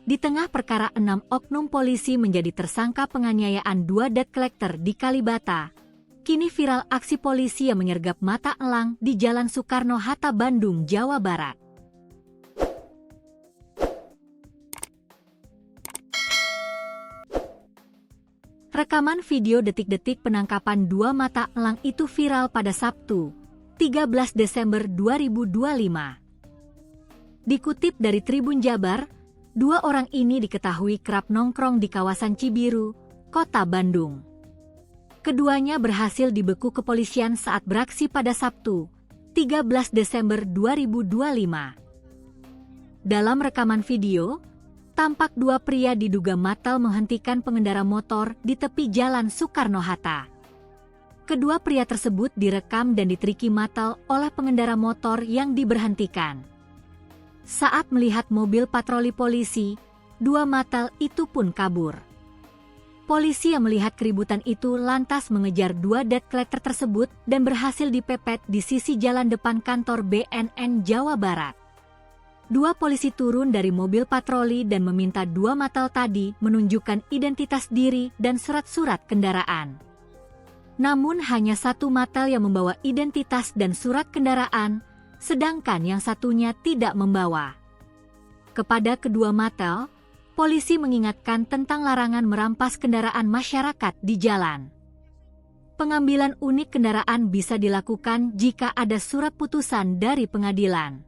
Di tengah perkara 6 oknum polisi menjadi tersangka penganiayaan 2 debt collector di Kalibata, kini viral aksi polisi yang menyergap mata elang di Jalan Soekarno-Hatta, Bandung, Jawa Barat. Rekaman video detik-detik penangkapan 2 mata elang itu viral pada Sabtu, 13 Desember 2025. Dikutip dari Tribun Jabar, 2 orang ini diketahui kerap nongkrong di kawasan Cibiru, Kota Bandung. Keduanya berhasil dibeku kepolisian saat beraksi pada Sabtu, 13 Desember 2025. Dalam rekaman video, tampak 2 pria diduga matal menghentikan pengendara motor di tepi Jalan Soekarno-Hatta. Kedua pria tersebut direkam dan ditriki matal oleh pengendara motor yang diberhentikan. Saat melihat mobil patroli polisi, 2 matal itu pun kabur. Polisi yang melihat keributan itu lantas mengejar 2 debt collector tersebut dan berhasil dipepet di sisi jalan depan kantor BNN Jawa Barat. 2 polisi turun dari mobil patroli dan meminta 2 matal tadi menunjukkan identitas diri dan surat-surat kendaraan. Namun hanya 1 matal yang membawa identitas dan surat kendaraan, sedangkan yang satunya tidak membawa. Kepada kedua matal, polisi mengingatkan tentang larangan merampas kendaraan masyarakat di jalan. Pengambilan unit kendaraan bisa dilakukan jika ada surat putusan dari pengadilan.